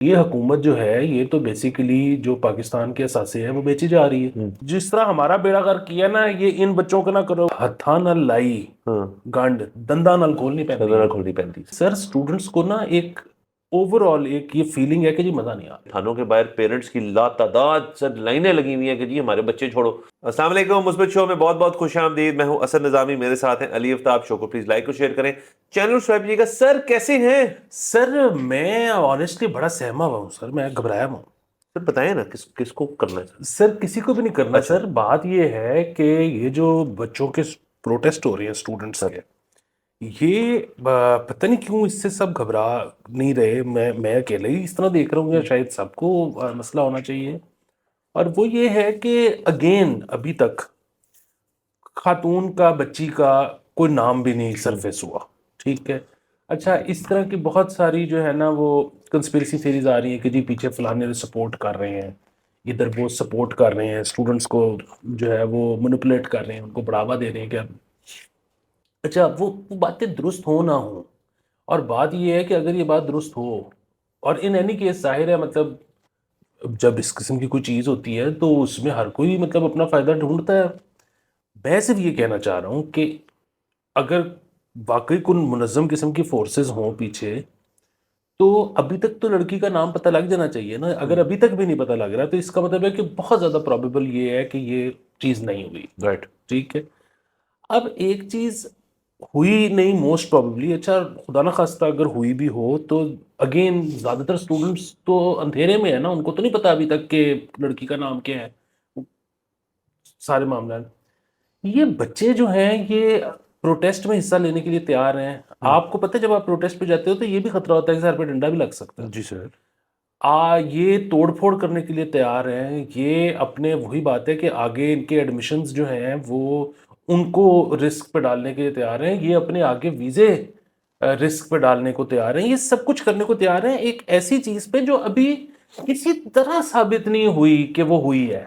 یہ حکومت جو ہے یہ تو بیسیکلی جو پاکستان کے اثاثے ہیں وہ بیچی جا رہی ہے. جس طرح ہمارا بیڑا غرق کیا نا یہ ان بچوں کو نہ کرو ہتھا نہ لائی گانڈ دندا نال کھولنی پہنتی. سر اسٹوڈنٹس کو نا ایک اوور آل ایک یہ فیلنگ ہے کہ جی مزہ نہیں آ رہا. تھانوں کے باہر پیرنٹس کی لاتعداد سر لائنیں لگی ہوئی ہیں کہ جی ہمارے بچے چھوڑو. السلام علیکم، مثبت شو میں بہت بہت خوش آمدید. میں ہوں اسد نظامی، میرے ساتھ ہیں علی افتاب. شو کو پلیز لائک اور شیئر کریں، چینل سبسکرائب کیجیے گا. سر کیسے ہیں؟ سر میں آنیسٹلی بڑا سہما ہوا ہوں سر، میں گھبرایا ہوا ہوں. سر بتائیں نا کس کو کرنا ہے؟ سر کسی کو بھی نہیں کرنا. سر بات یہ ہے کہ یہ جو بچوں کے پروٹیسٹ ہو رہے ہیں اسٹوڈنٹس کے، یہ پتہ نہیں کیوں اس سے سب گھبرا نہیں رہے. میں اکیلے ہی اس طرح دیکھ رہا ہوں یا شاید سب کو مسئلہ ہونا چاہیے. اور وہ یہ ہے کہ اگین ابھی تک خاتون کا بچی کا کوئی نام بھی نہیں سرفیس ہوا. ٹھیک ہے، اچھا اس طرح کی بہت ساری جو ہے نا وہ کنسپیرسی تھیریز آ رہی ہیں کہ جی پیچھے فلانے سپورٹ کر رہے ہیں، ادھر وہ سپورٹ کر رہے ہیں اسٹوڈنٹس کو، جو ہے وہ مینپولیٹ کر رہے ہیں، ان کو بڑھاوا دے رہے ہیں. کہ اچھا وہ باتیں درست ہو نہ ہوں، اور بات یہ ہے کہ اگر یہ بات درست ہو، اور ان اینی کیس ظاہر ہے مطلب جب اس قسم کی کوئی چیز ہوتی ہے تو اس میں ہر کوئی مطلب اپنا فائدہ ڈھونڈتا ہے. میں صرف یہ کہنا چاہ رہا ہوں کہ اگر واقعی کوئی منظم قسم کی فورسز ہوں پیچھے، تو ابھی تک تو لڑکی کا نام پتہ لگ جانا چاہیے نا. اگر ابھی تک بھی نہیں پتہ لگ رہا تو اس کا مطلب ہے کہ بہت زیادہ پرابیبل یہ ہے کہ یہ چیز نہیں ہوئی. رائٹ. ٹھیک ہے، اب ایک چیز ہوئی نہیں موسٹ پرابیبلی، اچھا خدا نہ خواستہ اگر ہوئی بھی ہو تو اگین زیادہ تر اسٹوڈنٹس تو اندھیرے میں ہے نا، ان کو تو نہیں پتا ابھی تک کہ لڑکی کا نام کیا ہے. سارے معاملات یہ بچے جو ہیں یہ پروٹیسٹ میں حصہ لینے کے لیے تیار ہیں. آپ کو پتہ ہے جب آپ پروٹیسٹ پہ جاتے ہو تو یہ بھی خطرہ ہوتا ہے کہ سر پہ ڈنڈا بھی لگ سکتا ہے. جی سر. یہ توڑ پھوڑ کرنے کے لیے تیار ہیں. یہ اپنے وہی بات ہے کہ آگے ان کے ایڈمیشنز جو ہیں وہ ان کو رسک پہ ڈالنے کے لیے تیار ہیں. یہ اپنے آگے ویزے رسک پہ ڈالنے کو تیار ہیں. یہ سب کچھ کرنے کو تیار ہیں ایک ایسی چیز پہ جو ابھی کسی طرح ثابت نہیں ہوئی کہ وہ ہوئی ہے.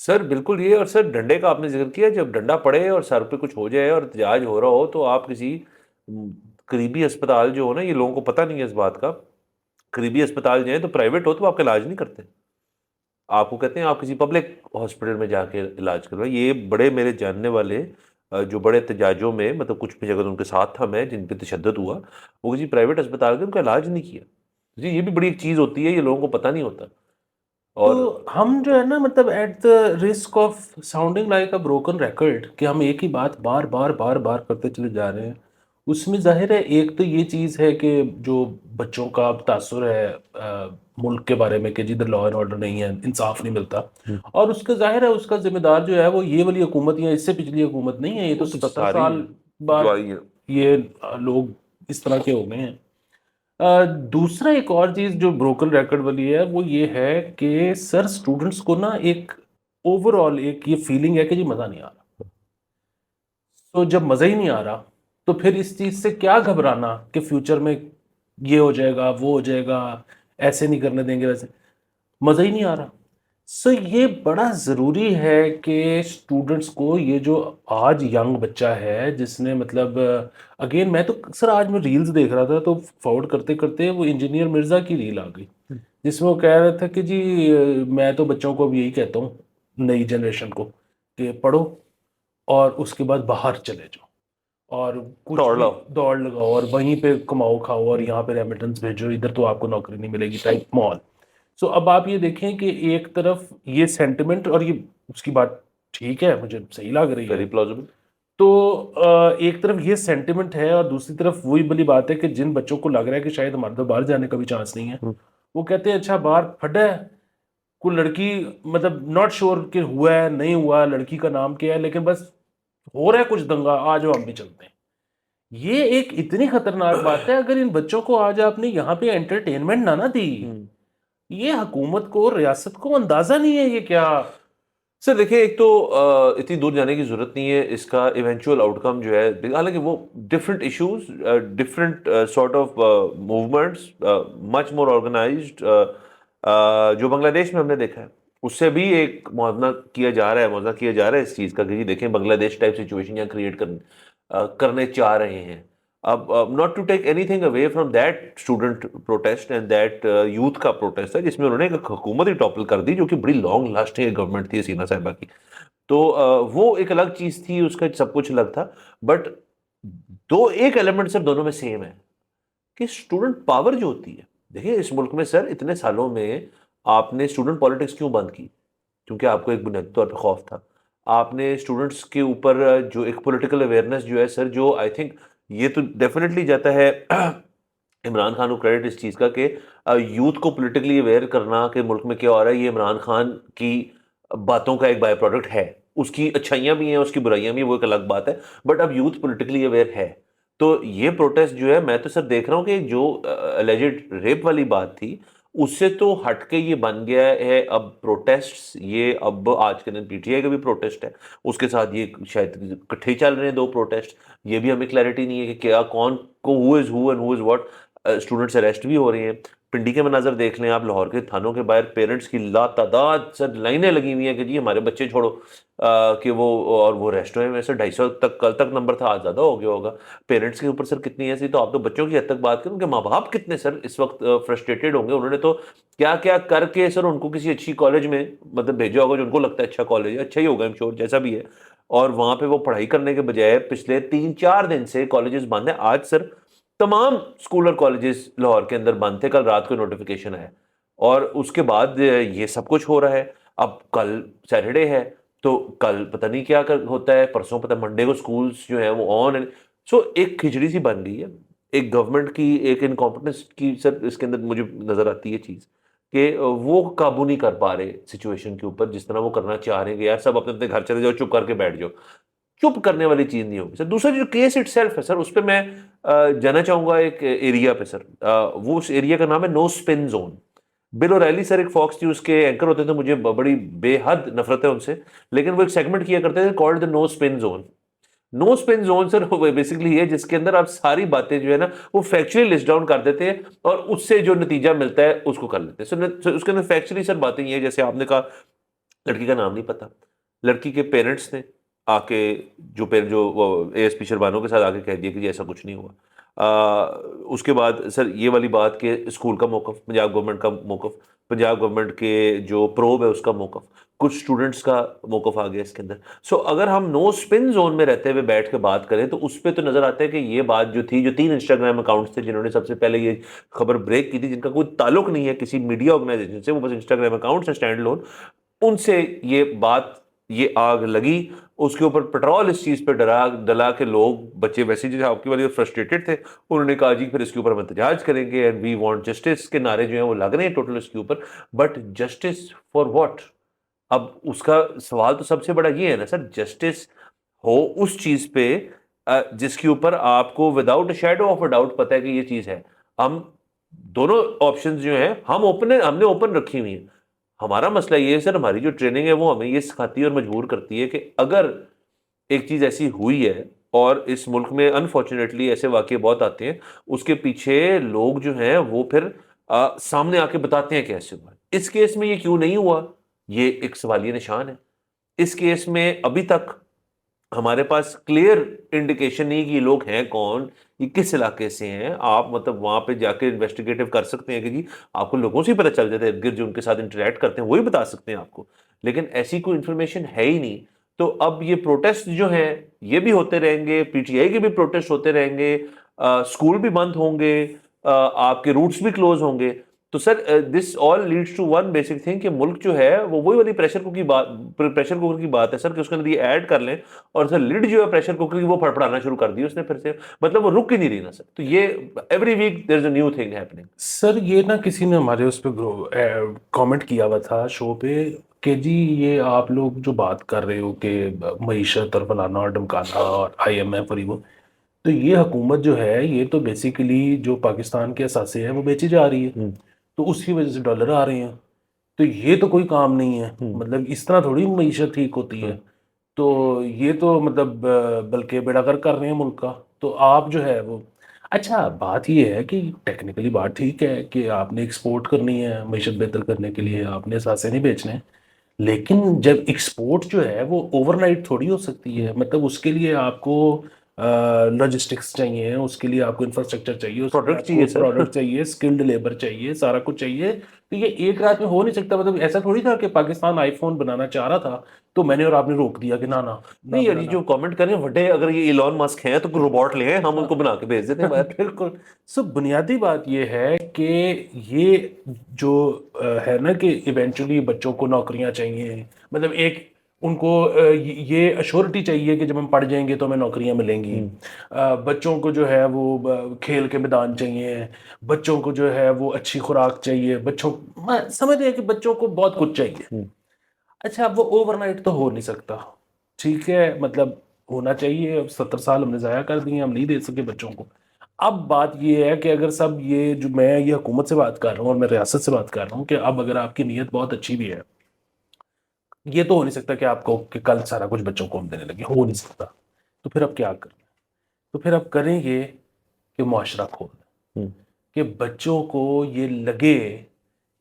سر بالکل یہ. اور سر ڈنڈے کا آپ نے ذکر کیا، جب ڈنڈا پڑے اور سر پہ کچھ ہو جائے اور احتجاج ہو رہا ہو تو آپ کسی قریبی اسپتال جو ہو نا، یہ لوگوں کو پتہ نہیں ہے اس بات کا، قریبی اسپتال جائیں تو پرائیویٹ ہو تو آپ کا علاج نہیں کرتے، آپ کو کہتے ہیں آپ کسی پبلک ہاسپٹل میں جا کے علاج کروائیں. یہ بڑے میرے جاننے والے جو بڑے احتجاجوں میں مطلب کچھ بھی جگہ ان کے ساتھ تھا میں، جن پہ تشدد ہوا، وہ کسی پرائیویٹ اسپتال کے ان کا علاج نہیں کیا. جی یہ بھی بڑی ایک چیز ہوتی ہے، یہ لوگوں کو پتہ نہیں ہوتا. اور تو ہم جو ہے نا مطلب at the risk of sounding like a broken record کہ ہم ایک ہی بات بار بار بار بار کرتے چلے جا رہے ہیں، اس میں ظاہر ہے ایک تو یہ چیز ہے کہ جو بچوں کا تاثر ہے ملک کے بارے میں کہ جدھر لا اینڈ آرڈر نہیں ہے، انصاف نہیں ملتا، اور اس کا ظاہر ہے اس کا ذمہ دار جو ہے وہ یہ والی حکومت یا اس سے پچھلی حکومت نہیں ہے. یہ تو 77 سال بعد یہ لوگ اس طرح کے ہو گئے ہیں. دوسرا ایک اور چیز جو بروکن ریکارڈ والی ہے وہ یہ ہے کہ سر اسٹوڈنٹس کو نا ایک اوور آل ایک یہ فیلنگ ہے کہ جی مزہ نہیں آ رہا. تو جب مزہ ہی نہیں آ رہا تو پھر اس چیز سے کیا گھبرانا کہ فیوچر میں یہ ہو جائے گا وہ ہو جائے گا، ایسے نہیں کرنے دیں گے، ویسے مزہ ہی نہیں آ رہا. سو یہ بڑا ضروری ہے کہ اسٹوڈنٹس کو یہ جو آج ینگ بچہ ہے جس نے مطلب اگین میں تو سر آج میں ریلز دیکھ رہا تھا تو فارورڈ کرتے کرتے وہ انجینئر مرزا کی ریل آ گئی جس میں وہ کہہ رہا تھا کہ جی میں تو بچوں کو اب یہی کہتا ہوں نئی جنریشن کو کہ پڑھو اور اس کے بعد باہر چلے جاؤ اور کچھ دوڑ لگاؤ اور وہیں پہ کماؤ کھاؤ اور یہاں پہ ریمیٹنس بھیجو، ادھر تو آپ کو نوکری نہیں ملے گی ٹائپ مال. سو اب آپ یہ دیکھیں کہ ایک طرف یہ سینٹیمنٹ اور یہ اس کی بات ٹھیک ہے مجھے صحیح لگ رہی ہے، تو ایک طرف یہ سینٹیمنٹ ہے اور دوسری طرف وہی بلی بات ہے کہ جن بچوں کو لگ رہا ہے کہ شاید ہمارے تو باہر جانے کا بھی چانس نہیں ہے وہ کہتے ہیں اچھا باہر پھڈا ہے کوئی لڑکی مطلب ناٹ شور کہ ہوا ہے نہیں ہوا، لڑکی کا نام کیا ہے، لیکن بس ہو رہا ہے کچھ دنگا، آ جاؤ ہم بھی چلتے ہیں. یہ ایک اتنی خطرناک بات ہے. اگر ان بچوں کو آج آپ نے یہاں پہ انٹرٹینمنٹ نہ دی، یہ حکومت کو ریاست کو اندازہ نہیں ہے یہ کیا. سر دیکھیں ایک تو اتنی دور جانے کی ضرورت نہیں ہے، اس کا ایونچوئل آؤٹ کم جو ہے حالانکہ وہ different issues different sort of movements much more organised جو بنگلہ دیش میں ہم نے دیکھا ہے، اس سے بھی ایک موازنہ کیا جا رہا ہے اس چیز کا کہ جی دیکھیں بنگلہ دیش ٹائپ سچویشن یہاں کریٹ کرنے چاہ رہے ہیں. اب not to take anything away from that student protest and that youth کا پروٹیسٹ تھا جس میں انہوں نے ایک حکومت ہی ٹاپل کر دی جو کہ بڑی لانگ لاسٹنگ گورنمنٹ تھی حسینہ صاحبہ کی. تو وہ ایک الگ چیز تھی, اس کا سب کچھ الگ تھا. بٹ دو ایک ایلیمنٹ سر دونوں میں سیم ہے کہ اسٹوڈنٹ پاور جو ہوتی ہے, دیکھیں اس ملک میں سر اتنے سالوں میں آپ نے اسٹوڈنٹ پالیٹکس کیوں بند کی؟ کیونکہ آپ کو ایک بنیادی طور پہ خوف تھا. آپ نے اسٹوڈنٹس کے اوپر جو ایک پولیٹیکل اویئرنیس جو ہے سر, جو آئی تھنک یہ تو ڈیفینیٹلی جاتا ہے عمران خان کو کریڈٹ اس چیز کا کہ یوتھ کو پولیٹیکلی اویئر کرنا کہ ملک میں کیا ہو رہا ہے, یہ عمران خان کی باتوں کا ایک بائی پروڈکٹ ہے. اس کی اچھائیاں بھی ہیں, اس کی برائیاں بھی ہیں, وہ ایک الگ بات ہے, بٹ اب یوتھ پولیٹیکلی اویئر ہے. تو یہ پروٹیسٹ جو ہے میں تو سر دیکھ رہا ہوں کہ جو الیجڈ ریپ والی بات تھی اس سے تو ہٹ کے یہ بن گیا ہے اب پروٹیسٹ. یہ اب آج کے دن پی ٹی آئی کا بھی پروٹیسٹ ہے, اس کے ساتھ یہ شاید اکٹھے ہی چل رہے ہیں دو پروٹیسٹ. یہ بھی ہمیں کلیئرٹی نہیں ہے کہ کیا کون کو who is who and who is what. Students arrest بھی ہو رہے ہیں. پنڈی کے مناظر دیکھ لیں آپ, لاہور کے تھانوں کے باہر پیرنٹس کی لا تعداد سر لائنیں لگی ہوئی ہیں کہ جی ہمارے بچے چھوڑو, کہ وہ اور وہ ریسٹ ہوئے ہیں. سر 250 تک کل تک نمبر تھا, آج زیادہ ہو گیا ہوگا. پیرنٹس کے اوپر سر کتنی ایسی, تو آپ تو بچوں کی حد تک بات کریں, ان کے ماں باپ کتنے سر اس وقت فرسٹریٹڈ ہوں گے. انہوں نے تو کیا کیا کر کے سر ان کو کسی اچھی کالج میں مطلب بھیجا ہوگا جو ان کو لگتا ہے اچھا کالج ہے, اچھا ہی ہوگا ایم شور جیسا بھی ہے, اور وہاں پہ وہ پڑھائی کرنے کے بجائے پچھلے 3-4 دن سے کالجز بند ہیں. آج سر تمام اسکول اور کالجز لاہور کے اندر بند تھے, کل رات کو نوٹیفیکیشن آیا, اور اس کے بعد یہ سب کچھ ہو رہا ہے. اب کل سیٹرڈے ہے تو کل پتہ نہیں کیا ہوتا ہے, پرسوں پتہ منڈے کو سکولز جو ہیں وہ آن. سو ایک کھچڑی سی بن گئی ہے, ایک گورنمنٹ کی ایک انکمپٹنس کی سر اس کے اندر مجھے نظر آتی ہے چیز کہ وہ قابو نہیں کر پا رہے سچویشن کے اوپر جس طرح وہ کرنا چاہ رہے ہیں کہ یار سب اپنے اپنے گھر چلے جاؤ, چپ کر کے بیٹھ جاؤ. چپ کرنے والی چیز نہیں ہوگی سر. دوسرا جو کیس اٹ سیلف ہے سر, اس پہ میں جانا چاہوں گا ایک ایریا پہ سر. وہ اس ایریا کا نام ہے نو اسپن زون. بل اوریلی سر ایک فاکس نیوز کے اینکر ہوتے تھے, مجھے بڑی بے حد نفرت ہے ان سے, لیکن وہ ایک سیگمنٹ کیا کرتے تھے called the no spin zone. No spin zone sir وہ بیسکلی ہے جس کے اندر آپ ساری باتیں جو ہے نا وہ فیکچولی لسٹ ڈاؤن کر دیتے ہیں اور اس سے جو نتیجہ ملتا ہے اس کو کر لیتے ہیں. اس کے اندر فیکچولی سر باتیں یہ ہے جیسے آپ نے کہا لڑکی کا نام نہیں پتا, لڑکی کے پیرنٹس نے آ کے جو اے ایس پی شربانوں کے ساتھ آ کے کہہ دیا کہ جی ایسا کچھ نہیں ہوا. اس کے بعد سر یہ والی بات کہ اسکول کا موقف, پنجاب گورنمنٹ کا موقف, پنجاب گورنمنٹ کے جو پروب ہے اس کا موقف, کچھ اسٹوڈنٹس کا موقف آ گیا اس کے اندر. سو اگر ہم نو اسپن زون میں رہتے ہوئے بیٹھ کے بات کریں تو اس پہ تو نظر آتا ہے کہ یہ بات جو تھی, جو 3 انسٹاگرام اکاؤنٹس تھے جنہوں نے سب سے پہلے یہ خبر بریک کی تھی, جن کا کوئی تعلق نہیں ہے کسی میڈیا آرگنائزیشن سے, وہ بس انسٹاگرام اکاؤنٹس ہیں اسٹینڈ لون, ان سے یہ بات یہ آگ لگی. اس کے اوپر پیٹرول اس چیز پہ ڈلا کہ لوگ بچے ویسے جو آپ کی والی فرسٹریٹڈ تھے, انہوں نے کہا جی پھر اس کے اوپر ہم احتجاج کریں گے اینڈ وی وانٹ جسٹس کے نعرے جو ہیں وہ لگ رہے ہیں ٹوٹل اس کے اوپر. But justice for what? اب اس کا سوال تو سب سے بڑا یہ ہے نا سر, جسٹس ہو اس چیز پہ جس کے اوپر آپ کو without a shadow of a doubt پتہ ہے کہ یہ چیز ہے. ہم دونوں آپشنز جو ہیں ہم نے اوپن رکھی ہوئی ہیں. ہمارا مسئلہ یہ ہے سر, ہماری جو ٹریننگ ہے وہ ہمیں یہ سکھاتی ہے اور مجبور کرتی ہے کہ اگر ایک چیز ایسی ہوئی ہے, اور اس ملک میں انفارچونیٹلی ایسے واقعے بہت آتے ہیں, اس کے پیچھے لوگ جو ہیں وہ پھر سامنے آ کے بتاتے ہیں کہ ایسے ہوا. اس کیس میں یہ کیوں نہیں ہوا, یہ ایک سوالیہ نشان ہے. اس کیس میں ابھی تک ہمارے پاس کلیئر انڈیکیشن نہیں کہ یہ لوگ ہیں کون, یہ کس علاقے سے ہیں. آپ مطلب وہاں پہ جا کے انویسٹیگیٹو کر سکتے ہیں کہ جی آپ کو لوگوں سے ہی پتہ چل جاتا ہے, ارد گرد جو ان کے ساتھ انٹریکٹ کرتے ہیں وہی بتا سکتے ہیں آپ کو, لیکن ایسی کوئی انفارمیشن ہے ہی نہیں. تو اب یہ پروٹیسٹ جو ہیں یہ بھی ہوتے رہیں گے, پی ٹی آئی کے بھی پروٹیسٹ ہوتے رہیں گے, اسکول بھی بند ہوں گے, آپ کے روٹس بھی کلوز ہوں گے. تو sir this all leads to one basic thing کہ ملک جو ہے وہ وہی والی پریشر کوکر کی بات ہے سر, کہ اس کے اندر یہ ایڈ کر لیں اور سر لڈ جو ہے پریشر کوکر کی وہ پھڑپڑانا شروع کر دی اس نے پھر سے, مطلب وہ رک ہی نہیں رہی نا سر. تو یہ every week there is a new thing happening. Sir یہ نا کسی نے ہمارے اس پہ کامنٹ کیا ہوا تھا شو پہ کہ جی یہ آپ لوگ جو بات کر رہے ہو کہ معیشت اور فلانا اور ڈمکانا اور آئی ایم ایف اور وہ, تو یہ حکومت جو ہے یہ تو بیسیکلی جو پاکستان کے اثاثے ہیں وہ بیچی جا رہی ہے, تو اس کی وجہ سے ڈالر آ رہے ہیں, تو یہ تو کوئی کام نہیں ہے. مطلب اس طرح تھوڑی معیشت ٹھیک ہوتی ہے. تو یہ تو مطلب بلکہ بیڑا غرق کر رہے ہیں ملک کا. تو آپ جو ہے وہ اچھا بات یہ ہے کہ ٹیکنیکلی بات ٹھیک ہے کہ آپ نے ایکسپورٹ کرنی ہے معیشت بہتر کرنے کے لیے, آپ نے اثاثے نہیں بیچنے ہیں, لیکن جب ایکسپورٹ جو ہے وہ اوور نائٹ تھوڑی ہو سکتی ہے. مطلب اس کے لیے آپ کو لاجسٹکس چاہیے، اس کے لیے آپ کو انفراسٹرکچر چاہیے، اس کے لیے پروڈکٹ آپ چاہیے کو سر. پروڈکٹ چاہیے، اسکلڈ لیبر چاہیے، سارا کچھ چاہیے. تو یہ ایک رات میں ہو نہیں سکتا. مطلب ایسا تھوڑی تھا کہ پاکستان آئی فون بنانا چاہ رہا تھا تو میں نے اور آپ نے روک دیا کہ نہ نہیں یار، یہ بنانا. جو کامنٹ کر رہے ہیں بڑے، اگر یہ ایلون مسک ہیں تو کوئی روبوٹ لے آئیں، ہم ان کو بنا کے بھیج دیتے ہیں باہر. بالکل. سو بنیادی بات یہ ہے کہ یہ جو ہے نا کہ ایونچولی بچوں کو نوکریاں چاہیے. مطلب ایک ان کو یہ اشورٹی چاہیے کہ جب ہم پڑھ جائیں گے تو ہمیں نوکریاں ملیں گی. بچوں کو جو ہے وہ کھیل کے میدان چاہیے، بچوں کو جو ہے وہ اچھی خوراک چاہیے، بچوں سمجھ رہے ہیں کہ بچوں کو بہت کچھ چاہیے. اچھا اب وہ اوور نائٹ تو ہو نہیں سکتا، ٹھیک ہے، مطلب ہونا چاہیے. اب 70 سال ہم نے ضائع کر دیے، ہم نہیں دے سکے بچوں کو. اب بات یہ ہے کہ اگر سب یہ جو میں یہ حکومت سے بات کر رہا ہوں اور میں ریاست سے بات کر رہا ہوں کہ اب اگر آپ کی نیت بہت اچھی بھی ہے، یہ تو ہو نہیں سکتا کہ آپ کو کہ کل سارا کچھ بچوں کو ہم دینے لگے، ہو نہیں سکتا. تو پھر اب کیا کریں؟ تو پھر اب کریں یہ کہ معاشرہ کھول دیں، کہ بچوں کو یہ لگے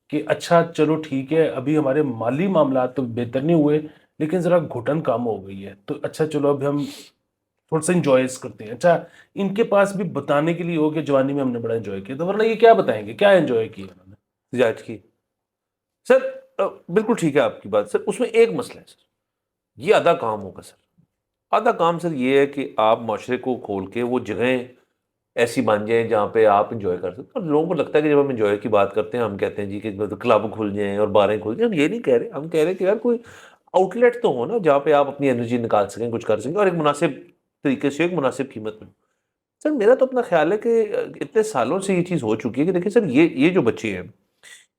کہ اچھا چلو ٹھیک ہے ابھی ہمارے مالی معاملات تو بہتر نہیں ہوئے لیکن ذرا گھٹن کم ہو گئی ہے، تو اچھا چلو اب ہم تھوڑا سا انجوائز کرتے ہیں. اچھا ان کے پاس بھی بتانے کے لیے ہو کہ جوانی میں ہم نے بڑا انجوائے کیا، تو ورنہ یہ کیا بتائیں گے کیا انجوائے کیا انہوں نے. تجارت کی سر. بالکل ٹھیک ہے آپ کی بات سر. اس میں ایک مسئلہ ہے سر، یہ آدھا کام ہوگا سر. آدھا کام سر یہ ہے کہ آپ معاشرے کو کھول کے وہ جگہیں ایسی بن جائیں جہاں پہ آپ انجوائے کر سکتے. اور لوگوں کو لگتا ہے کہ جب ہم انجوائے کی بات کرتے ہیں ہم کہتے ہیں جی کہ کلب کھل جائیں اور باریں کھل جائیں. ہم یہ نہیں کہہ رہے، ہم کہہ رہے ہیں کہ یار کوئی آؤٹ لیٹ تو ہو نا جہاں پہ آپ اپنی انرجی نکال سکیں، کچھ کر سکیں، اور ایک مناسب طریقے سے، ایک مناسب قیمت میں. سر میرا تو اپنا خیال ہے کہ اتنے سالوں سے یہ چیز ہو چکی ہے کہ دیکھیں سر، یہ جو بچے ہیں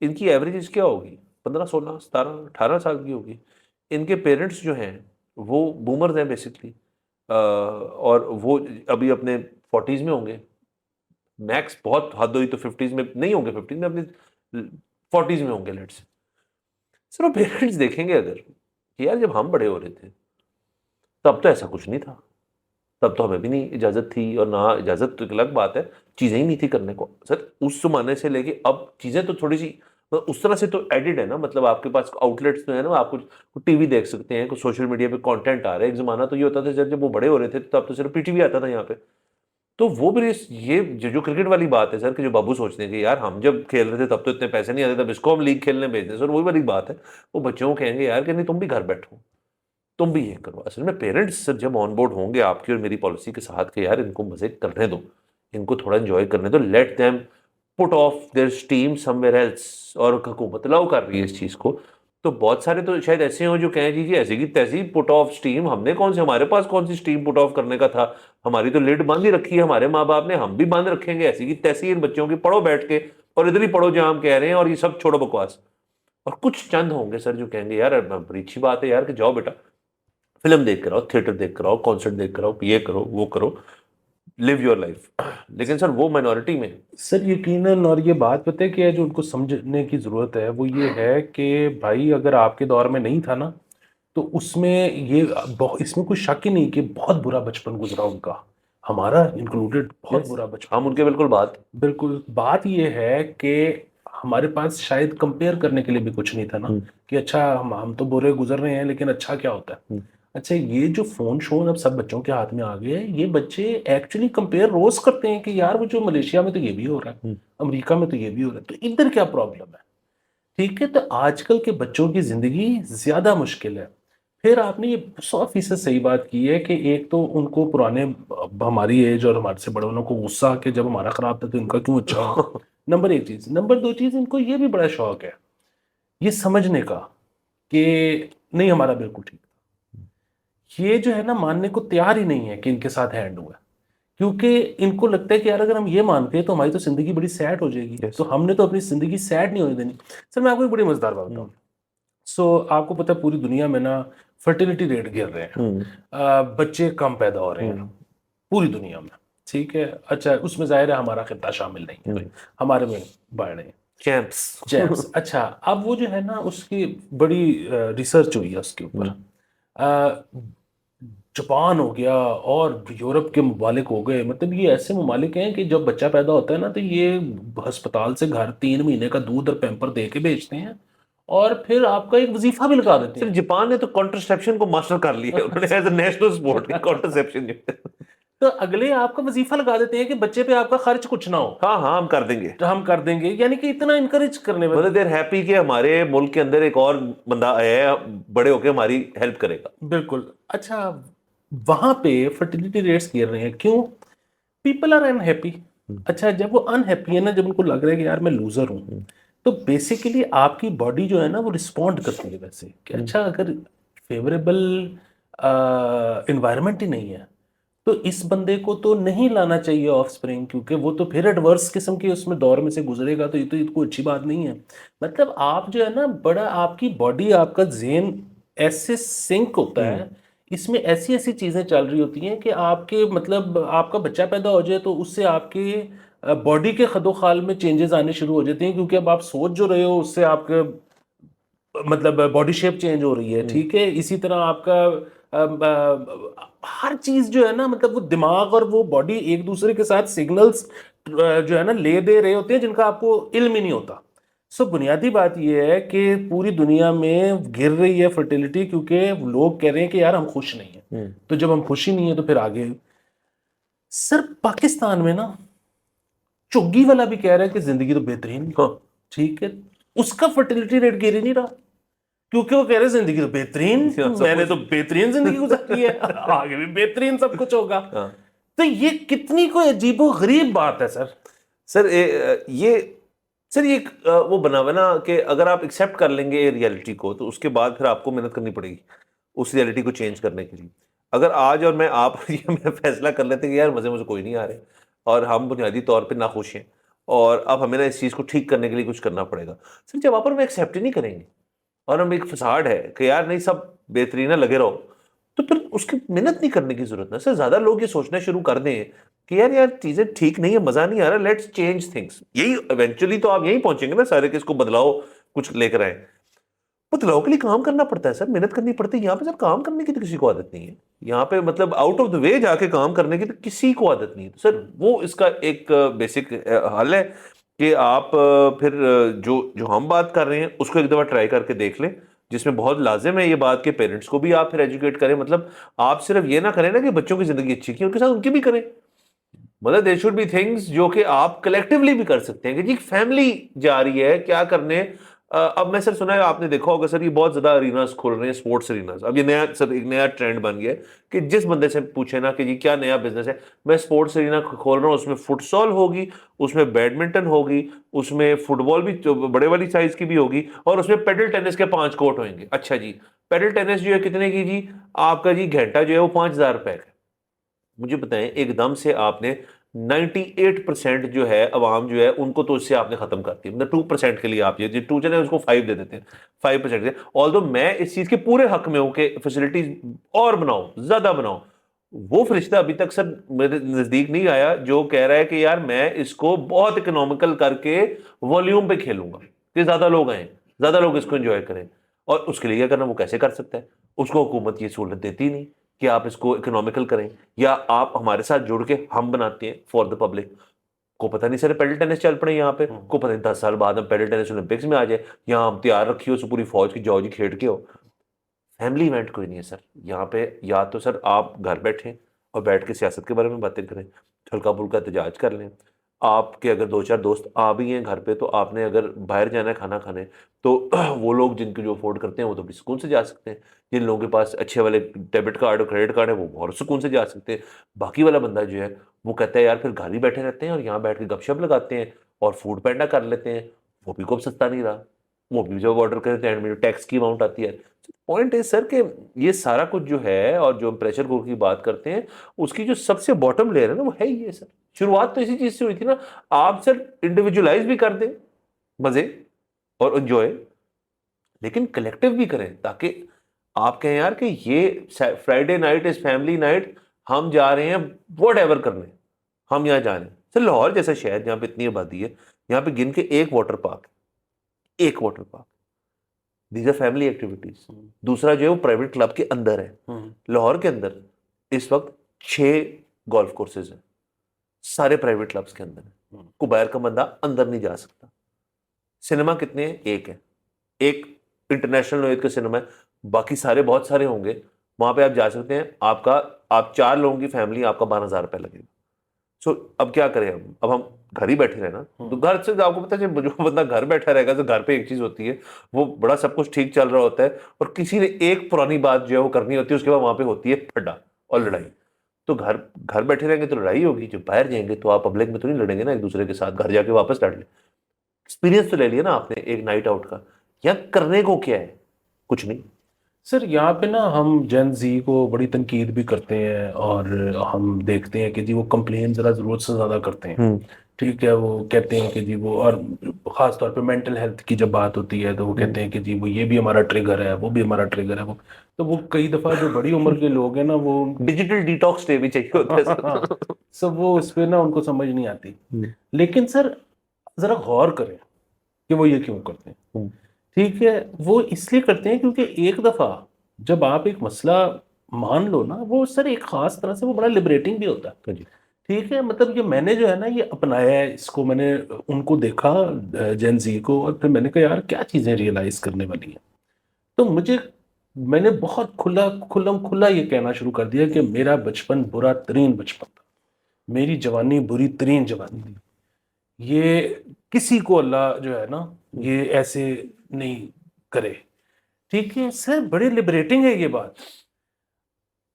ان کی ایوریج ایج کیا ہوگی؟ 15 16 17 18 سال کی ہوگی. ان کے پیرنٹس جو ہیں وہ بومرز ہیں بیسکلی، اور وہ ابھی اپنے 40s میں ہوں گے میکس. بہت حد ہوئی تو 50s میں نہیں ہوں گے، 50s میں اپنے 40s میں ہوں گے لیٹس. سر وہ پیرنٹس دیکھیں گے اگر کہ یار جب ہم بڑے ہو رہے تھے تب تو ایسا کچھ نہیں تھا، تب تو ہمیں بھی نہیں اجازت تھی، اور نہ اجازت تو ایک الگ بات ہے، چیزیں ہی نہیں تھی کرنے کو. سر اس زمانے سے لے کے اب چیزیں تو تھوڑی سی اس طرح سے تو ایڈڈ ہے نا. مطلب آپ کے پاس آؤٹ لیٹس تو ہے نا، آپ کچھ ٹی وی دیکھ سکتے ہیں، کچھ سوشل میڈیا پہ کانٹینٹ آ رہا ہے. ایک زمانہ تو یہ ہوتا تھا سر جب وہ بڑے ہو رہے تھے تب تو صرف پی ٹی وی آتا تھا یہاں پہ. تو وہ بھی یہ جو کرکٹ والی بات ہے سر کہ جو بابو سوچتے ہیں کہ یار ہم جب کھیل رہے تھے تب تو اتنے پیسے نہیں آتے، تب اس کو ہم لیگ کھیلنے بھیجتے ہیں. سر وہی والی بات ہے، وہ بچوں کو کہیں گے یار کہ نہیں تم بھی گھر بیٹھو، تم بھی یہ کرو. اصل میں پیرنٹس سر جب آن بورڈ ہوں گے آپ کی اور میری پالیسی کے ساتھ کہ یار ان کو مزے کرنے دو، ان کو تھوڑا انجوائے کرنے دو، let them put off their steam somewhere else. اور حکومت الاؤ کر رہی ہے اس چیز کو، تو بہت سارے تو شاید ایسے ہوں جو کہیں جی ایسے کی تیسی پٹ آف اسٹیم ہم نے کون سے، ہمارے پاس کون سی اسٹیم پٹ آف کرنے کا تھا، ہماری تو لڈ بند ہی رکھی ہے ہمارے ماں باپ نے، ہم بھی بند رکھیں گے. ایسی کی تیسی ان بچوں کی پڑھو بیٹھ کے، اور ادھر ہی پڑھو جہاں ہم کہہ رہے ہیں، اور یہ سب چھوڑو بکواس. اور کچھ چند ہوں گے سر جو کہیں گے یار بڑی اچھی بات ہے یار کہ جاؤ بیٹا فلم دیکھ کر آؤ، تھیٹر دیکھ کر آؤ، کانسرٹ دیکھ کر آؤ، یہ کرو وہ کرو، لیو یور لائف. لیکن سر وہ مائنورٹی میں. سر یقیناً، اور یہ بات پتہ ہے کہ جو ان کو سمجھنے کی ضرورت ہے وہ یہ ہے کہ بھائی اگر آپ کے دور میں نہیں تھا نا تو اس میں اس میں کوئی شک ہی نہیں کہ بہت برا بچپن گزرا ان کا، ہمارا انکلوڈیڈ بہت برا بچپن ہم ان کے گزرا. بالکل بات. بالکل. بات یہ ہے کہ ہمارے پاس شاید کمپیئر کرنے کے لیے بھی کچھ نہیں تھا نا کہ اچھا ہم تو برے گزر رہے ہیں لیکن اچھا کیا ہوتا ہے. اچھا یہ جو فون شون اب سب بچوں کے ہاتھ میں آ گئے ہیں، یہ بچے ایکچولی کمپیئر روز کرتے ہیں کہ یار وہ جو ملیشیا میں تو یہ بھی ہو رہا ہے، امریکہ میں تو یہ بھی ہو رہا ہے، تو ادھر کیا پرابلم ہے. ٹھیک ہے، تو آج کل کے بچوں کی زندگی زیادہ مشکل ہے. پھر آپ نے یہ 100% صحیح بات کی ہے کہ ایک تو ان کو پرانے ہماری ایج اور ہمارے سے بڑے والوں کو غصہ کہ جب ہمارا خراب تھا تو ان کا کیوں اچھا ہو. نمبر ایک چیز. نمبر دو چیز، ان کو یہ بھی بڑا شوق ہے یہ سمجھنے کا کہ نہیں ہمارا بالکل ٹھیک تھا. یہ جو ہے نا ماننے کو تیار ہی نہیں ہے کہ ان کے ساتھ ہینڈ ہوا ہے، کیونکہ ان کو لگتا ہے کہ یار اگر ہم یہ مانتے ہیں تو ہماری تو زندگی بڑی سیڈ ہو جائے گی، تو ہم نے تو اپنی زندگی سیڈ نہیں ہونے دینی. سر میں آپ کو ایک بڑی مزیدار بات بتاؤں. سو آپ کو پتہ ہے پوری دنیا میں نا فرٹیلیٹی ریٹ گر رہے ہیں، بچے کم پیدا ہو رہے ہیں پوری دنیا میں. ٹھیک ہے. اچھا اس میں ظاہر ہے ہمارا خطہ شامل نہیں ہے، ہمارے میں بڑھ رہے ہیں جیمس. اچھا اب وہ جو ہے نا اس کی بڑی ریسرچ ہوئی ہے اس کے اوپر. جاپان ہو گیا اور یورپ کے ممالک ہو گئے، مطلب یہ ایسے ممالک ہیں کہ جب بچہ پیدا ہوتا ہے نا تو یہ ہسپتال سے گھر 3 مہینے کا دودھ اور پیمپر دے کے بھیجتے ہیں اور پھر آپ کا ایک وظیفہ بھی لگا دیتے صرف ہیں. جاپان نے تو کانٹرسیپشن کو ماسٹر کر لیا انہوں نے ایز اے نیشنل سپورٹ کانٹرسیپشن. تو اگلے آپ کا وظیفہ لگا دیتے ہیں کہ بچے پہ آپ کا خرچ کچھ نہ ہو, ہاں ہاں ہم کر دیں گے, تو ہم کر دیں گے, یعنی کہ اتنا انکریج کرنے میں. مطلب دیر ہیپی کہ ہمارے ملک کے اندر ایک اور بندہ آیا ہے, بڑے ہو کے ہماری ہیلپ کرے گا. بالکل. اچھا وہاں پہ فرٹیلیٹی ریٹس گر رہے ہیں, کیوں؟ People are unhappy. اچھا جب وہ ان ہیپی ہے نا, جب ان کو لگ رہا ہے کہ یار میں لوزر ہوں, تو بیسیکلی آپ کی باڈی جو ہے نا وہ رسپونڈ کرتی ہے ویسے کہ اچھا اگر فیوریبل انوائرمنٹ ہی نہیں ہے تو اس بندے کو تو نہیں لانا چاہیے آف سپرنگ, کیونکہ وہ تو پھر ایڈورس قسم کے اس میں دور میں سے گزرے گا, تو یہ کوئی اچھی بات نہیں ہے. مطلب آپ جو ہے نا بڑا, آپ کی باڈی, آپ کا ذہن ایسے سنک ہوتا ہے, اس میں ایسی ایسی چیزیں چل رہی ہوتی ہیں کہ آپ کے مطلب آپ کا بچہ پیدا ہو جائے تو اس سے آپ کے باڈی کے خد و خال میں چینجز آنے شروع ہو جاتے ہیں, کیونکہ اب آپ سوچ جو رہے ہو اس سے آپ کا مطلب باڈی شیپ چینج ہو رہی ہے, ٹھیک ہے. اسی طرح آپ کا ہر چیز جو ہے نا, مطلب وہ دماغ اور وہ باڈی ایک دوسرے کے ساتھ سگنلز جو ہے نا لے دے رہے ہوتے ہیں جن کا آپ کو علم ہی نہیں ہوتا. سو بنیادی بات یہ ہے کہ پوری دنیا میں گر رہی ہے فرٹیلیٹی, کیونکہ لوگ کہہ رہے ہیں کہ یار ہم خوش نہیں ہیں, تو جب ہم خوشی نہیں ہے تو پھر آگے. سر پاکستان میں نا چگی والا بھی کہہ رہا ہے کہ زندگی تو بہترین, ٹھیک ہے, اس کا فرٹیلیٹی ریٹ گر ہی نہیں رہا, کیونکہ وہ کہہ رہے زندگی تو بہترین, میں نے تو بہترین زندگی گزاری ہے, آگے بھی بہترین سب کچھ ہوگا. تو یہ کتنی کوئی عجیب و غریب بات ہے سر. سر یہ وہ بنا ہوا نا کہ اگر آپ ایکسیپٹ کر لیں گے ریئلٹی کو, تو اس کے بعد پھر آپ کو محنت کرنی پڑے گی اس ریئلٹی کو چینج کرنے کے لیے. اگر آج اور میں آپ یہ فیصلہ کر لیتے کہ یار مجھے کوئی نہیں آ رہے اور ہم بنیادی طور پہ ناخوش ہیں اور اب ہمیں نا اس چیز کو ٹھیک کرنے کے لیے کچھ کرنا پڑے گا, سر جب آپ ایکسیپٹ ہی نہیں کریں گے اور ہم ایک فساد ہے کہ یار نہیں سب بہترین لگے رہو, تو پھر اس کی محنت نہیں کرنے کی ضرورت ہے. سر زیادہ لوگ یہ سوچنا شروع کر دیں کہ یار چیزیں ٹھیک نہیں ہے, مزہ نہیں آ رہا, لیٹس چینج تھنگس. یہی ایونچولی تو آپ یہیں پہنچیں گے نا سارے کہ اس کو بدلاؤ, کچھ لے کر آئیں. بدلاؤ کے لیے کام کرنا پڑتا ہے سر, محنت کرنی پڑتی ہے. یہاں پہ سر کام کرنے کی تو کسی کو عادت نہیں ہے, یہاں پہ مطلب آؤٹ آف دا وے جا کے کام کرنے کی تو کسی کو عادت نہیں ہے. سر وہ اس کا ایک بیسک حل ہے کہ آپ پھر جو ہم بات کر رہے ہیں اس کو ایک دفعہ ٹرائی کر کے دیکھ لیں, جس میں بہت لازم ہے یہ بات کہ پیرنٹس کو بھی آپ پھر ایجوکیٹ کریں. مطلب آپ صرف یہ نہ کریں نا کہ بچوں کی زندگی اچھی کی, ان کے ساتھ ان کی بھی کریں. مطلب دیر شوڈ بی تھنگس جو کہ آپ کلیکٹیولی بھی کر سکتے ہیں کہ جی فیملی جا رہی ہے کیا کرنے. اب میں سر سنا ہے آپ نے دیکھا ہوگا سر, یہ بہت زیادہ اریناز کھول رہے ہیں, اسپورٹس اریناز. اب یہ نیا سر ایک نیا ٹرینڈ بن گیا ہے کہ جس بندے سے پوچھے نا کہ جی کیا نیا بزنس ہے, میں اسپورٹس ارینا کھول رہا ہوں, اس میں فٹ سال ہوگی, اس میں بیڈمنٹن ہوگی, اس میں فٹ بال بھی بڑے والی سائز کی بھی ہوگی, اور اس میں پیڈل ٹینس کے 5 کورٹ ہوئیں گے. اچھا جی پیڈل ٹینس جو ہے کتنے کی جی, آپ کا جی گھنٹہ جو ہے وہ 5,000 روپے کا. مجھے بتائیں ایک دم سے آپ نے 98% جو ہے عوام جو ہے ان کو تو اس سے آپ نے ختم کر دیا. مطلب 2% کے لیے آپ یہ 2 چلے اس کو 5 دے دیتے ہیں, 5% آلدو میں اس چیز کے پورے حق میں ہوں کہ فیسلٹیز اور بناؤ, زیادہ بناؤ. وہ فرشتہ ابھی تک سر میرے نزدیک نہیں آیا جو کہہ رہا ہے کہ یار میں اس کو بہت اکنامیکل کر کے والیوم پہ کھیلوں گا کہ زیادہ لوگ آئیں, زیادہ لوگ اس کو انجوائے کریں. اور اس کے لیے کیا کرنا, وہ کیسے کر سکتا ہے؟ اس کو حکومت یہ سہولت دیتی نہیں کہ آپ اس کو اکنامیکل کریں, یا آپ ہمارے ساتھ جڑ کے ہم بناتے ہیں فار دا پبلک. کو پتہ نہیں سر پیڈل ٹینس چل پڑے یہاں پہ, کو پتہ نہیں 10 سال بعد ہم پیڈل ٹینس اولمپکس میں آ جائے, یہاں ہم تیار رکھی ہو پوری فوج کی, جاؤ جی کھیل کے ہو. فیملی ایونٹ کوئی نہیں ہے سر یہاں پہ. یا تو سر آپ گھر بیٹھیں اور بیٹھ کے سیاست کے بارے میں باتیں کریں, ہلکا پھلکا احتجاج کر لیں. آپ کے اگر 2-4 دوست آ بھی ہیں گھر پہ, تو آپ نے اگر باہر جانا ہے کھانا کھانے, تو وہ لوگ جن کو جو افورڈ کرتے ہیں وہ تو بھی سکون سے جا سکتے ہیں. جن لوگوں کے پاس اچھے والے ڈیبٹ کارڈ اور کریڈٹ کارڈ ہے وہ بہت سکون سے جا سکتے ہیں. باقی والا بندہ جو ہے وہ کہتا ہے یار پھر گھر ہی بیٹھے رہتے ہیں اور یہاں بیٹھ کے گپ شپ لگاتے ہیں اور فوڈ پینڈا کر لیتے ہیں, وہ بھی کوئی سستا نہیں رہا. وہ بھی جب آرڈر کرتے ہیں ٹیکس کی اماؤنٹ آتی ہے. پوائنٹ ہے سر کہ یہ سارا کچھ جو ہے, اور جو ہم پریشر کوکر کی بات کرتے ہیں, اس کی جو سب سے باٹم لیئر ہے نا وہ ہے یہ سر. شروعات تو اسی چیز سے ہوئی تھی نا. آپ سر انڈیویجولائز بھی کر دیں مزے اور انجوائے, لیکن کلیکٹیو بھی کریں, تاکہ آپ کہیں یار کہ یہ Friday night is family night, ہم جا رہے ہیں واٹ ایور کرنے, ہم یہاں جا رہے ہیں. سر لاہور جیسا شہر جہاں پہ اتنی آبادی ہے, یہاں پہ گن کے ایک water park, these are family activities. دوسرا جو ہے وہ پرائیویٹ کلب کے اندر ہے. لاہور کے اندر اس وقت 6 گولف کورسز ہیں, سارے پرائیویٹ کلبس کے اندر ہیں. کو باہر کا بندہ اندر نہیں جا سکتا. سنیما کتنے ہیں؟ ایک ہے, ایک انٹرنیشنل نوعیت کا سنیما ہے. باقی سارے بہت سارے ہوں گے, وہاں پہ آپ جا سکتے ہیں. آپ کا آپ 4 لوگوں کی فیملی, آپ کا 12,000 روپے لگے گا. سو اب کیا کریں ہم, اب ہم گھر ہی بیٹھے رہے نا. تو گھر سے آپ کو پتا ہے جو بندہ گھر بیٹھا رہے گا تو گھر پہ ایک چیز ہوتی ہے, وہ بڑا سب کچھ ٹھیک چل رہا ہوتا ہے اور کسی نے ایک پرانی بات جو ہے وہ کرنی ہوتی ہے, اس کے بعد وہاں پہ ہوتی ہے پھڈا اور لڑائی. تو گھر بیٹھے رہیں گے تو لڑائی ہوگی, جب باہر جائیں گے تو آپ پبلک میں تو نہیں لڑیں گے نا ایک دوسرے کے ساتھ, گھر جا کے واپس لڑ لیں. ایکسپیرینس تو لے لیا نا آپ نے ایک نائٹ آؤٹ کا. یا کرنے کو کیا ہے, کچھ نہیں. سر یہاں پہ نا ہم جین زی کو بڑی تنقید بھی کرتے ہیں اور ہم دیکھتے ہیں کہ جی وہ کمپلین ذرا ضرورت سے زیادہ کرتے ہیں. ٹھیک ہے, وہ کہتے ہیں کہ جی وہ, اور خاص طور پہ مینٹل ہیلتھ کی جب بات ہوتی ہے تو وہ کہتے ہیں کہ جی وہ یہ بھی ہمارا ٹریگر ہے, وہ بھی ہمارا ٹریگر ہے. وہ تو وہ کئی دفعہ جو بڑی عمر کے لوگ ہیں نا وہ ڈیجیٹل ڈیٹاکس ڈے بھی چاہیے ہوتا ہے سر. سب وہ اس پہ نا ان کو سمجھ نہیں آتی. لیکن سر ذرا غور کریں کہ وہ یہ کیوں کرتے ہیں. ٹھیک ہے, وہ اس لیے کرتے ہیں کیونکہ ایک دفعہ جب آپ ایک مسئلہ مان لو نا, وہ سر ایک خاص طرح سے وہ بڑا لبریٹنگ بھی ہوتا ہے. ٹھیک ہے, مطلب یہ میں نے جو ہے نا یہ اپنایا ہے, اس کو میں نے ان کو دیکھا جین زی کو, اور پھر میں نے کہا یار کیا چیزیں ریئلائز کرنے والی ہیں. تو میں نے بہت کھلا یہ کہنا شروع کر دیا کہ میرا بچپن برا ترین بچپن تھا, میری جوانی بری ترین جوانی تھی. یہ کسی کو اللہ جو ہے نا یہ ایسے نہیں کرے. ٹھیک ہے سر, بڑی لبریٹنگ ہے یہ بات.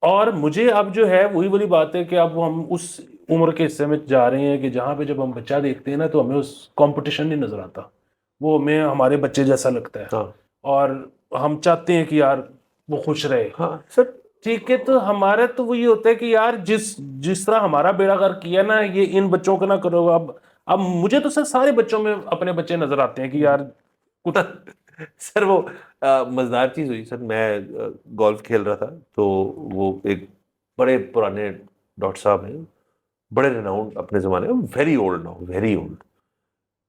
اور مجھے اب جو ہے وہی والی بات ہے کہ اب ہم اس عمر کے حصے میں جا رہے ہیں کہ جہاں پہ جب ہم بچہ دیکھتے ہیں نا تو ہمیں اس کمپٹیشن نہیں نظر آتا, وہ ہمیں ہمارے بچے جیسا لگتا ہے, اور ہم چاہتے ہیں کہ یار وہ خوش رہے. ہاں سر, ٹھیک ہے, تو ہمارا تو وہ یہ ہوتا ہے کہ یار جس طرح ہمارا بیڑا غرق کیا نا, یہ ان بچوں کو نہ کرو. اب مجھے تو سر سارے بچوں میں اپنے بچے نظر آتے ہیں کہ یار سر وہ مزدار چیز ہوئی سر. میں گولف کھیل رہا تھا تو وہ ایک بڑے پرانے ڈاکٹر صاحب ہیں, بڑے ریناؤنڈ اپنے زمانے میں, very old now, very old.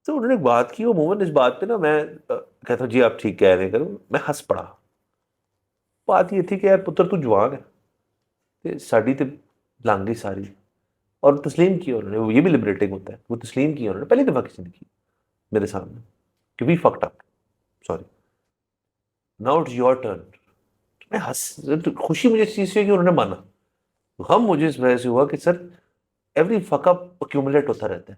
تو انہوں نے ایک بات کی, عموماً اس بات پہ نا میں کہتا ہوں جی آپ ٹھیک کہہ رہے ہیں, میں ہنس پڑا. بات یہ تھی کہ یار پتر تو جوان ہے, ساڑی تے لنگ گئی ساری, اور تسلیم کیا انہوں نے. یہ بھی لبریٹنگ ہوتا ہے, وہ تسلیم کیا انہوں نے, پہلی دفعہ کسی نے کی میرے سامنے کہ we fucked up, sorry, now it's your turn. میں خوشی مجھے اس چیز سے کہ انہوں نے مانا. غم مجھے اس وجہ سے ہوا کہ سر ایوری فک اپ ایکومولیٹ ہوتا رہتا ہے.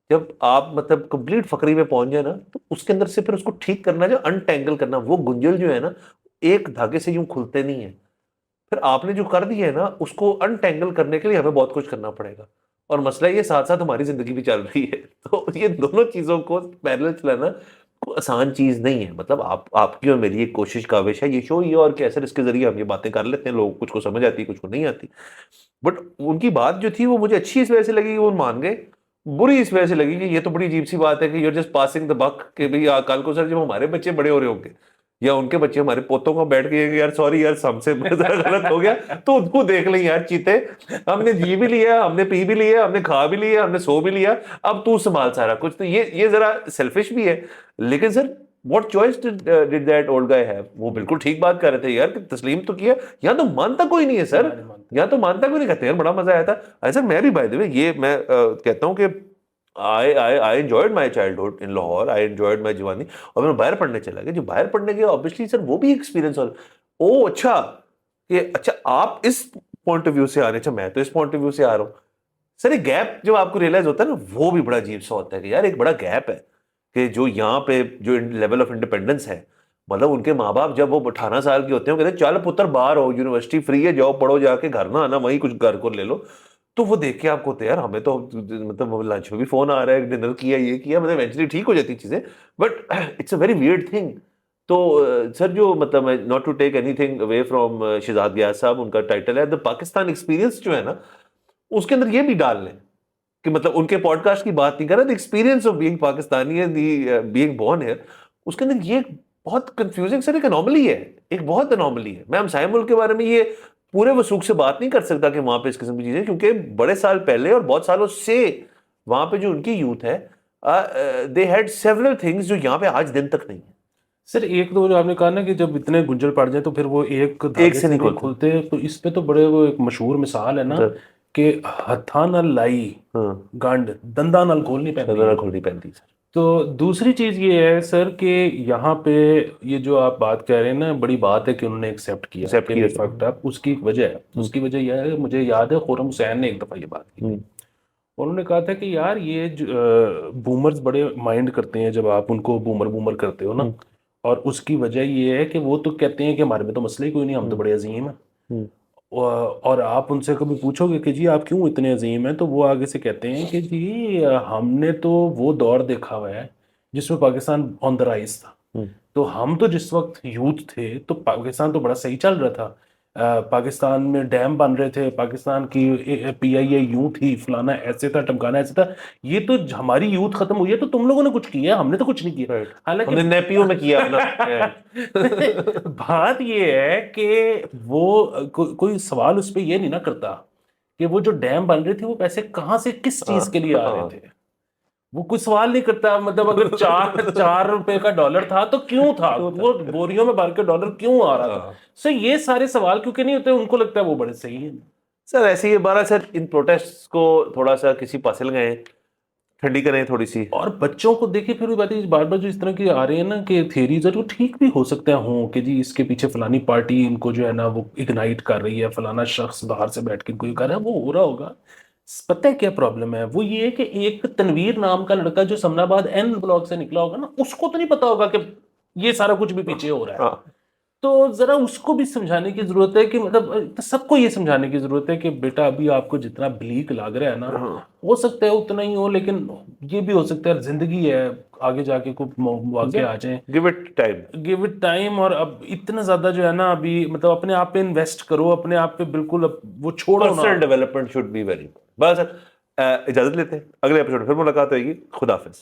جب آپ مطلب کمپلیٹ فقری میں پہنچ جائے نا تو اس کے اندر سے پھر اس کو ٹھیک کرنا, جو انٹینگل کرنا, وہ گنجل جو ہے نا ایک دھاگے سے یوں کھلتے نہیں ہیں. پھر آپ نے جو کر دیا ہے نا اس کو انٹینگل کرنے کے لیے ہمیں بہت کچھ کرنا پڑے گا. اور مسئلہ یہ ساتھ ساتھ ہماری زندگی بھی چل رہی ہے, تو یہ دونوں چیزوں کو پیرلل چلانا آسان چیز نہیں ہے. مطلب آپ کی اور میری ایک کوشش کاوش ہے یہ شو, یہ اور کیسے اس کے ذریعے ہم یہ باتیں کر لیتے ہیں, لوگ کچھ کو سمجھ آتی کچھ کو نہیں آتی. بٹ ان کی بات جو تھی وہ مجھے اچھی اس وجہ سے لگی کہ وہ مان گئے, بری اس وجہ سے لگی کہ یہ تو بڑی عجیب سی بات ہے کہ یو جسٹ پاسنگ دا بک, کہ بھئی کل کو سر جب ہمارے بچے بڑے ہو رہے ہوں گے یا ان کے بچے ہمارے پوتوں کو بیٹھ کے یار سوری یار ہم سے غلط ہو گیا, تو ان کو دیکھ لیں یار چیتے, ہم نے جی بھی لیا, ہم نے پی بھی لیا, ہم نے کھا بھی لیا, ہم نے سو بھی لیا, اب تو سنبھال سارا کچھ. تو یہ ذرا سیلفش بھی ہے. لیکن sir what choice did that old guy have, وہ بالکل ٹھیک بات کر رہے تھے یار کہ تسلیم تو کیا, یا تو مانتا کوئی نہیں ہے سر, یا تو مانتا کوئی نہیں. کہتے ہیں بڑا مزہ آیا تھا. ایسا میں بھی بائی دی وے یہ میں کہتا ہوں کہ I enjoyed my childhood in Lahore, I enjoyed my جوانی, اور میں باہر پڑھنے چلا گیا. جو باہر پڑھنے گیا obviously سر وہ بھی ایکسپیرینس ہو. او اچھا کہ اچھا آپ اس پوائنٹ آف ویو سے آ رہے ہیں, اچھا میں تو اس پوائنٹ آف ویو سے آ رہا ہوں. سر ایک گیپ جو آپ کو ریئلائز ہوتا ہے نا وہ بھی بڑا عجیب سا ہوتا ہے کہ یار ایک بڑا گیپ ہے کہ جو یہاں پہ جو لیول آف انڈیپینڈنس ہے, مطلب ان کے ماں باپ جب وہ 18 سال کے ہوتے ہیں کہتے ہیں چل پتر باہر ہو, یونیورسٹی فری ہے, جاؤ پڑھو, جا کے گھر نہ آنا, وہیں کچھ گھر کو لے لو. تو وہ دیکھ کے آپ کو ہوتے ہیں یار ہمیں تو مطلب لنچ میں بھی فون آ رہا ہے, ڈنر کیا, یہ کیا, مطلب ایکچولی ٹھیک ہو جاتی چیزیں, but it's a very weird thing. تو سر جو مطلب not to take anything away from Shehzad Ghias sahab, ان کا ٹائٹل ہے دا پاکستان ایکسپیرینس, جو ہے نا اس کے اندر یہ بھی ڈال لیں کہ مطلب ان کے پوڈ کاسٹ کی بات نہیں کر رہا, the experience of being Pakistani and the being born here, اس کے اندر یہ بہت کنفیوزنگ سر ایک انوملی ہے, ایک بہت انوملی ہے. میں ہمسائے ملک کے بارے میں یہ پورے وثوق سے بات نہیں کر سکتا کہ وہاں پہ اس قسم کی چیزیں, کیونکہ بڑے سال پہلے اور بہت سالوں سے وہاں پہ جو ان کی یوتھ ہے دے ہیڈ سیورل تھنگز جو یہاں پہ آج دن تک نہیں ہے. سر ایک تو جو آپ نے کہا نا کہ جب اتنے گنجل پڑ جائیں تو پھر وہ ایک دھاگے سے نہیں کھلتے, تو اس پہ تو بڑے وہ ایک مشہور مثال ہے نا کہ ہتھاں نال لائی گنڈ دنداں نال کھولنی پہنتی. کھولنی پہنتی سر. تو دوسری چیز یہ ہے سر کہ یہاں پہ یہ جو آپ بات کہہ رہے ہیں نا، بڑی بات ہے کہ انہوں نے ایکسیپٹ کیا Accept کہ کیا we fucked up. اس کی ایک وجہ ہے، اس کی وجہ یہ ہے، مجھے یاد ہے خرم حسین نے ایک دفعہ یہ بات کی تھی. انہوں نے کہا تھا کہ یار یہ بومرز بڑے مائنڈ کرتے ہیں جب آپ ان کو بومر کرتے ہو نا، اور اس کی وجہ یہ ہے کہ وہ تو کہتے ہیں کہ ہمارے میں تو مسئلہ ہی کوئی نہیں، ہم تو بڑے عظیم ہیں. اور آپ ان سے کبھی پوچھو گے کہ جی آپ کیوں اتنے عظیم ہیں، تو وہ آگے سے کہتے ہیں کہ جی ہم نے تو وہ دور دیکھا ہوا ہے جس میں پاکستان آن دا رائز تھا. تو ہم تو جس وقت یوتھ تھے تو پاکستان تو بڑا صحیح چل رہا تھا، پاکستان میں ڈیم بن رہے تھے، پاکستان کی پی آئی اے یوں تھی، فلانا ایسے تھا، ٹمکانا ایسے تھا. یہ تو ہماری یوتھ ختم ہوئی ہے تو تم لوگوں نے کچھ کیا، ہم نے تو کچھ نہیں کیا. ہم حالانکہ نے نیپیوں میں کیا اپنا. بات یہ ہے کہ وہ کوئی سوال اس پہ یہ نہیں نہ کرتا کہ وہ جو ڈیم بن رہے تھے وہ پیسے کہاں سے کس چیز کے لیے آ رہے تھے. وہ کوئی سوال نہیں کرتا، مطلب اگر 4 روپے کا ڈالر تھا تو کیوں تھا، وہ بوریوں میں بھر کے ڈالر کیوں آ رہا تھا. سو یہ سارے سوال کیونکہ نہیں ہوتے، ان کو لگتا ہے وہ بڑے صحیح ہیں. سر ایسے ہی بارہ سر ان پروٹیسٹ کو تھوڑا سا کسی پاس گئے ٹھنڈی کریں تھوڑی سی. اور بچوں کو دیکھیں پھر بات بار بار جو اس طرح کی آ رہے ہیں نا کہ تھیریز ہے، جو ٹھیک بھی ہو سکتے ہوں کہ جی اس کے پیچھے فلانی پارٹی ان کو جو ہے نا وہ اگنائٹ کر رہی ہے، فلانا شخص باہر سے بیٹھ کے کوئی کر رہا ہے، وہ ہو رہا ہوگا. پتہ ہے کیا پرابلم ہے، وہ یہ ہے کہ ایک تنویر نام کا لڑکا جو سمنا آباد این بلاک سے نکلا ہوگا نا، اس کو تو نہیں پتا ہوگا کہ یہ سارا کچھ بھی پیچھے ہو رہا ہے. تو ذرا اس کو بھی سمجھانے کی ضرورت ہے کہ مطلب سب کو یہ سمجھانے کی ضرورت ہے کہ بیٹا ابھی آپ کو جتنا بلیک لگ رہا ہے نا، ہو سکتا ہے اتنا ہی ہو، لیکن یہ بھی ہو سکتا ہے زندگی ہے، آگے جا کے کوئی واقع آ جائیں. Give it time, give it time. اور اب اتنا زیادہ جو ہے نا ابھی مطلب اپنے آپ پہ انویسٹ کرو، اپنے آپ پہ بالکل وہ چھوڑو نا. Personal development should be very. بس سر اجازت لیتے ہیں، اگلے ایپیسوڈ پھر ملاقات ہوئے گی. خدا حافظ.